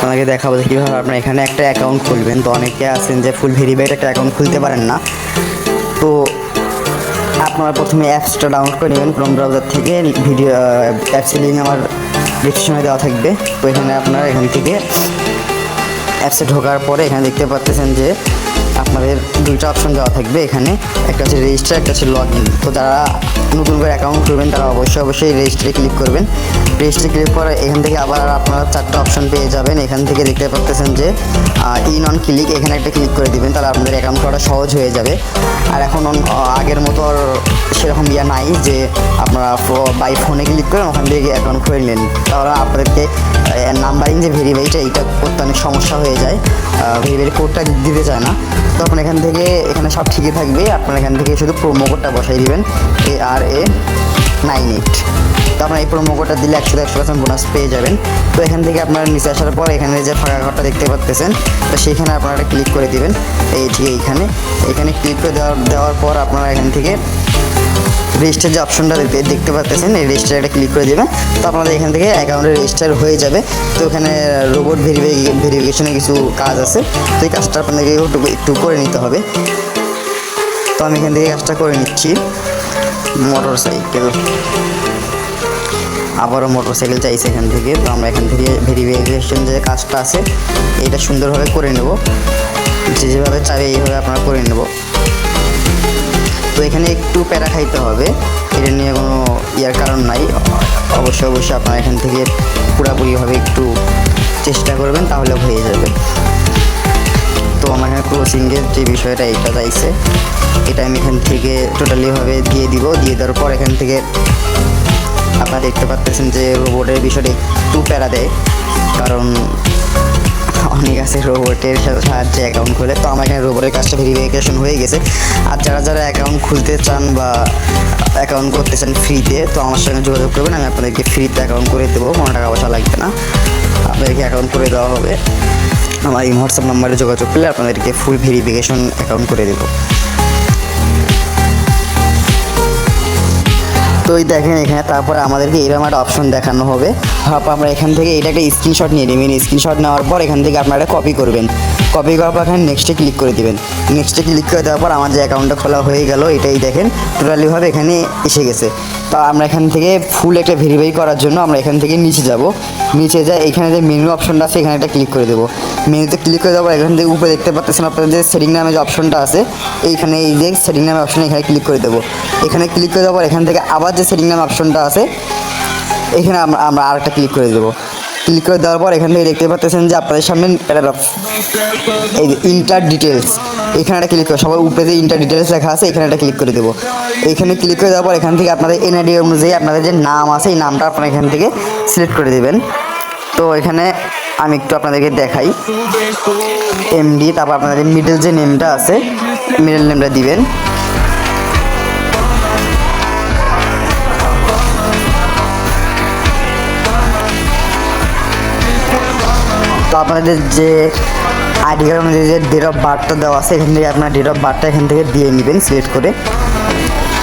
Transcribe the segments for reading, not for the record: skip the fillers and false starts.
আপনাকে দেখাবো যে কীভাবে আপনার এখানে একটা অ্যাকাউন্ট খুলবেন। তো অনেকে আছেন যে ফুল ভেরিফাইড একটা অ্যাকাউন্ট খুলতে পারেন না। তো আপনারা প্রথমে অ্যাপসটা ডাউনলোড করে নেবেন ক্রোম ব্রাউজার থেকে। ভিডিও অ্যাপসের লিঙ্ক আমার ডিসক্রিপশনে দেওয়া থাকবে। তো এখানে আপনারা এখান থেকে অ্যাপসে ঢোকার পরে এখানে দেখতে পাচ্ছেন যে আপনাদের দুইটা অপশন দেওয়া থাকবে এখানে, একটা হচ্ছে রেজিস্টার, একটা হচ্ছে লগ ইন। তো যারা নতুন করে অ্যাকাউন্ট খুলবেন তারা অবশ্যই রেজিস্টারে ক্লিক করবেন। রেজিস্টারে ক্লিক করে এখান থেকে আবার আপনারা চারটা অপশন পেয়ে যাবেন। এখান থেকে দেখতে পাচ্ছেন যে ইন অন ক্লিক, এখানে একটা ক্লিক করে দিবেন, তাহলে আপনাদের অ্যাকাউন্ট করা সহজ হয়ে যাবে। আর এখন আগের মতো আর সেরকম নাই যে আপনারা বাই ফোনে ক্লিক করেন ওখান থেকে অ্যাকাউন্ট খুলে নেন, তাহলে আপনাদেরকে নাম্বারিং যে ভেরিফাইটা এইটা করতে অনেক সমস্যা হয়ে যায়, ভেরিফাই কোডটা দিতে চায় না। তো আপনার এখান থেকে এখানে সব ঠিকই থাকবে, আপনার এখান থেকে শুধু প্রোমো কোডটা বসাই দিবেন ARA98। তো আপনার এই প্রোমো কোডটা দিলে 100% বোনাস পেয়ে যাবেন। তো এখান থেকে আপনার নিচে আসার পর এখানে যে ফাঁকা ঘরটা দেখতে পাচ্ছেন, তো সেইখানে আপনারা ক্লিক করে দিবেন। এই ঠিক এখানে ক্লিক করে দেওয়ার পর আপনারা এখান থেকে রেজিস্টার যে অপশনটা দেখতে পাচ্ছেন, এই রেজিস্টারটা ক্লিক করে দেবেন। তো আপনাদের এখান থেকে অ্যাকাউন্টে রেজিস্টার হয়ে যাবে। তো এখানে রোবট ভেরিফিকেশনের কিছু কাজ আছে, তো এই কাজটা আপনাদেরকে একটু করে নিতে হবে। তো আমি এখান থেকে কাজটা করে নিচ্ছি। আবারও মোটরসাইকেল চাইছে এখান থেকে। তো আমরা এখান থেকে ভেরিফিকেশন যে কাজটা আছে এটা সুন্দরভাবে করে নেব, যেভাবে চাই এইভাবে আপনারা করে নেব। তো এখানে একটু প্যারা খাইতে হবে, এটা নিয়ে কোনো কারণ নাই। অবশ্যই আপনারা এখান থেকে পুরোপুরিভাবে একটু চেষ্টা করবেন, তাহলে হয়ে যাবে। তো আমার এখানে ক্রসিংয়ের যে বিষয়টা এটা চাইছে, এটা আমি এখান থেকে টোটালিভাবে দিয়ে দেওয়ার পর এখান থেকে আপনারা দেখতে পাচ্ছেন যে রোবটের বিষয়টা একটু প্যারা দেয়, কারণ অনেক আছে রোবটের সাহায্যে অ্যাকাউন্ট খুলে। তো আমার এখানে রোবটের কাজটা ভেরিফিকেশন হয়ে গেছে। আর যারা অ্যাকাউন্ট খুলতে চান বা অ্যাকাউন্ট করতে চান ফ্রিতে, তো আমার সঙ্গে যোগাযোগ করবেন, আমি আপনাদেরকে ফ্রিতে অ্যাকাউন্ট করে দেবো, কোনো টাকা পয়সা লাগবে না, আপনাদেরকে অ্যাকাউন্ট করে দেওয়া হবে। আমার এই হোয়াটসঅ্যাপ নাম্বারে যোগাযোগ করলে আপনাদেরকে ফুল ভেরিফিকেশন অ্যাকাউন্ট করে দেবো। তো এই দেখেন এখানে তারপরে আমাদেরকে এরকম একটা অপশন দেখানো হবে। আমরা এখান থেকে এটা একটা স্ক্রিনশট নিয়ে নেবেন। স্ক্রিনশট নেওয়ার পর এখান থেকে আপনারা কপি করবেন। কপি করার পর এখানে নেক্সটে ক্লিক করে দেবেন। নেক্সটে ক্লিক করে দেওয়ার পর আমার যে অ্যাকাউন্টটা খোলা হয়ে গেল, এটাই দেখেন টোটালিভাবে এখানে এসে গেছে। তো আমরা এখান থেকে ফুল একটা ভেরিফাই করার জন্য আমরা এখান থেকে নিচে যাব। নিচে যাই, এখানে যে মেনু অপশনটা আছে এখানে একটা ক্লিক করে দেবো। মেনুতে ক্লিক করে দেওয়ার এখান থেকে উপরে দেখতে পাচ্ছেন আপনাদের যে সেটিং নামে যে অপশনটা আছে, এইখানে এই যে সেটিং নামে অপশন এখানে ক্লিক করে দেবো। এখানে ক্লিক করে দেওয়ার পর এখান থেকে আবার যে সেটিং নামে অপশনটা আছে এখানে আমরা আরেকটা ক্লিক করে দেবো। ক্লিক করে দেওয়ার পর এখান থেকে দেখতে পাচ্ছেন যে আপনাদের সামনে প্যারাগ্রাফ, এই যে ইন্টার ডিটেলস, এখানে একটা ক্লিক করে সবার উপরে যে ইন্টার ডিটেলস লেখা আছে এখানে একটা ক্লিক করে দেবো। এইখানে ক্লিক করে দেওয়ার পর এখান থেকে আপনাদের এনআইডি অনুযায়ী আপনাদের যে নাম আছে এই নামটা আপনারা এখান থেকে সিলেক্ট করে দেবেন। তো এখানে আমি একটু আপনাদেরকে দেখাই, এমডি, তারপর আপনাদের মিডল যে নেমটা আছে মিডল নেমটা দিবেন। তো আপনাদের যে আইডি কার্ড অনুযায়ী যে ডেট অফ বার্থটা দেওয়া আছে এখান থেকে আপনার ডেট অফ বার্থটা এখান থেকে দিয়ে নেবেন সিলেক্ট করে।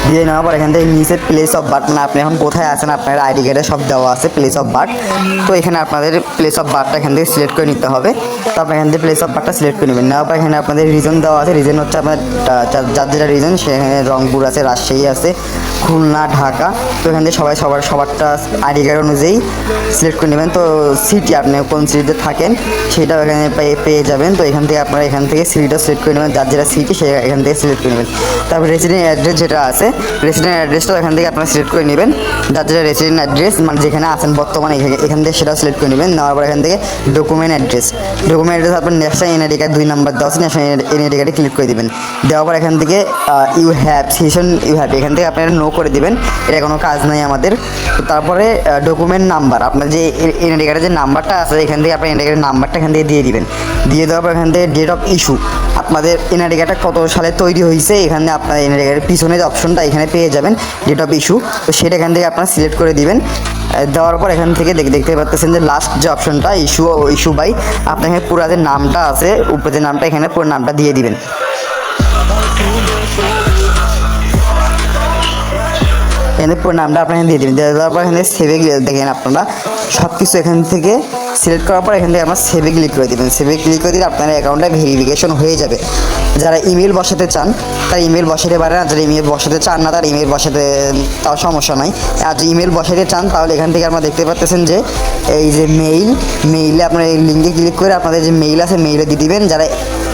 দিয়ে নেওয়ার পর এখান থেকে নিচে প্লেস অফ বার্থ, মানে আপনি এখন কোথায় আছেন আপনার আইডি কার্ডে সব দেওয়া আছে প্লেস অফ বার্থ। তো এখানে আপনাদের প্লেস অফ বার্থটা এখান থেকে সিলেক্ট করে নিতে হবে। তো আপনি এখান থেকে প্লেস অফ বার্থটা সিলেক্ট করে নেবেন। নেওয়ার পর এখানে আপনাদের রিজন দেওয়া আছে। রিজন হচ্ছে আপনার যার যেটা রিজন, সেখানে রংপুর আছে, রাজশাহী আছে, খুলনা, ঢাকা। তো এখান থেকে সবারটা আইডি কার্ড অনুযায়ী সিলেক্ট করে নেবেন। তো সিটি আপনি কোন সিটিতে থাকেন সেটাও এখানে পেয়ে যাবেন। তো এখান থেকে আপনারা এখান থেকে সিটিটা সিলেক্ট করে নেবেন, যার যেটা সিটি সে এখান থেকে সিলেক্ট করে নেবেন। তারপর রেসিডেন্ট অ্যাড্রেস যেটা আছে, রেসিডেন্ট অ্যাড্রেসটাও এখান থেকে আপনারা সিলেক্ট করে নেবেন, যার যেটা রেসিডেন্ট অ্যাড্রেস মানে যেখানে আছেন বর্তমানে এখান থেকে সেটাও সিলেক্ট করে নেবেন। নেওয়ার পর এখান থেকে ডকুমেন্ট অ্যাড্রেস আপনার ন্যাশনাল এনআইডি কার্ড 2 নাম্বার দেওয়া আছে, ন্যাশনাল এনআইডি কার্ডে ক্লিক করে দেবেন। দেওয়ার পর এখান থেকে ইউ হ্যাভ এখান থেকে আপনারা নো করে দেবেন, এটা কোনো কাজ নাই আমাদের। তো তারপরে ডকুমেন্ট নাম্বার, আপনার যে এনআইডি কার্ডের যে নাম্বারটা আছে এখান থেকে আপনার এনআইডি কার্ডের নাম্বারটা এখান থেকে দিয়ে দিবেন। দিয়ে দেওয়ার পর এখান থেকে ডেট অফ ইস্যু, আপনাদের এনআইডি কার্ডটা কত সালে তৈরি হয়েছে এখানে আপনার এনআইডি কার্ডের পিছনে যে অপশনটা এখানে পেয়ে যাবেন ডেট অফ ইস্যু। তো সেটা এখান থেকে আপনারা সিলেক্ট করে দিবেন। দেওয়ার পর এখান থেকে দেখতে পাচ্ছেন যে লাস্ট যে অপশনটা ইস্যু বাই, আপনার এখানে পুরো যে নামটা আছে উপরে যে নামটা এখানে পুরো নামটা দিয়ে দিবেন। এখানে পুরো নামটা আপনার এখানে দিয়ে দেবেন। দেওয়ার পর এখানে সেভে দেখেন আপনারা সব কিছু এখান থেকে সিলেক্ট করার পর এখান থেকে আপনার সেভে ক্লিক করে দেবেন। সেভে ক্লিক করে দিলে আপনার অ্যাকাউন্টটা ভেরিফিকেশন হয়ে যাবে। যারা ইমেল বসাতে চান তারা ইমেল বসাতে পারেন, আর যারা ইমেল বসাতে চান না তার ইমেল বসাতে তাও সমস্যা নাই। আর যদি ইমেল বসাতে চান তাহলে এখান থেকে আপনারা দেখতে পাচ্ছেন যে এই যে মেইলে আপনার এই লিঙ্কে ক্লিক করে আপনাদের যে মেইল আছে মেইলে দিয়ে দিবেন। যারা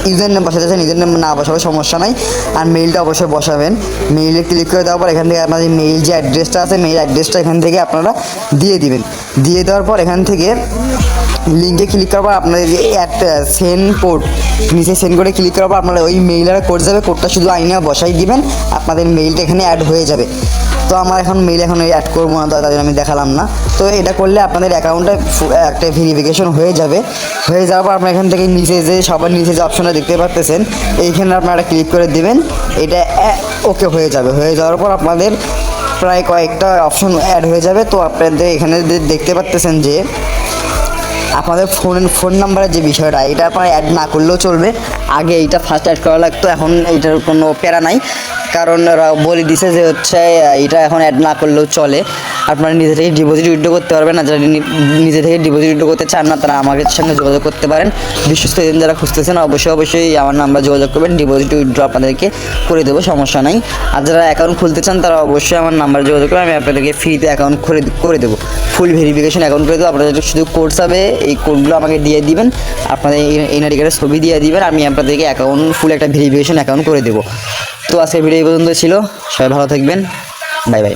ইউজার নেম বসাতে চান ইউজার নেম না বসাবে সমস্যা নাই, আর মেইলটা অবশ্যই বসাবেন। মেইলে ক্লিক করে দেওয়ার পর এখান থেকে আপনাদের মেইল যে অ্যাড্রেসটা আছে মেইল অ্যাড্রেসটা এখান থেকে আপনারা দিয়ে দিবেন। দিয়ে দেওয়ার পর এখান থেকে লিঙ্কে ক্লিক করার পর আপনাদের যে সেন্ড কোড নিচে সেন্ড করে ক্লিক করার পর আপনারা ওই মেইলের কোড যাবে, কোডটা শুধু আইনে বসাই দিবেন, আপনাদের মেইলটা এখানে অ্যাড হয়ে যাবে। তো আমার এখন মেইল এখন অ্যাড করবো না, তার জন্য আমি দেখালাম না। তো এটা করলে আপনাদের অ্যাকাউন্টটা একটা ভেরিফিকেশন হয়ে যাবে। হয়ে যাওয়ার পর আপনার এখান থেকে নিচে যে সবার নিচে যে অপশনটা দেখতে পাচ্ছেন এইখানে আপনারা ক্লিক করে দেবেন, এটা ওকে হয়ে যাবে। হয়ে যাওয়ার পর আপনাদের প্রায় কয়েকটা অপশন অ্যাড হয়ে যাবে। তো আপনাদের এখানে দেখতে পাচ্ছেন যে আপনাদের ফোন নাম্বারের যে বিষয়টা এটা আপনারা অ্যাড না করলেও চলবে। আগে এইটা ফার্স্ট অ্যাড করা লাগতো, এখন এইটার কোনো প্যারা নাই, কারণ ওরা বলে দিছে যে হচ্ছে এটা এখন অ্যাড না করলেও চলে। আপনারা নিজে থেকে ডিপোজিট উইথড্র করতে পারবেন না। যারা নিজে থেকে ডিপোজিট উইথড্র করতে চান না তারা আমাদের সঙ্গে যোগাযোগ করতে পারেন। বিশ্বস্ত এজেন্ট যারা খুঁজতেছেন অবশ্যই আমার নাম্বার যোগাযোগ করবেন, ডিপোজিট উইথড্র আপনাদেরকে করে দেবো, সমস্যা নাই। আর যারা অ্যাকাউন্ট খুলতে চান তারা অবশ্যই আমার নাম্বার যোগাযোগ করবেন, আমি আপনাদেরকে ফ্রিতে অ্যাকাউন্ট করে দেবো, ফুল ভেরিফিকেশন অ্যাকাউন্ট করে দেবো। আপনাদের শুধু কোড হবে, এই কোডগুলো আমাকে দিয়ে দিবেন, আপনাদের এনআইডি কার্ডের ছবি দিয়ে দিবেন, আমি আপনাদেরকে অ্যাকাউন্ট ফুল একটা ভেরিফিকেশন অ্যাকাউন্ট করে দেবো। তো আজকের ভিডিও এই পর্যন্ত ছিল, সবাই ভালো থাকবেন, বাই বাই।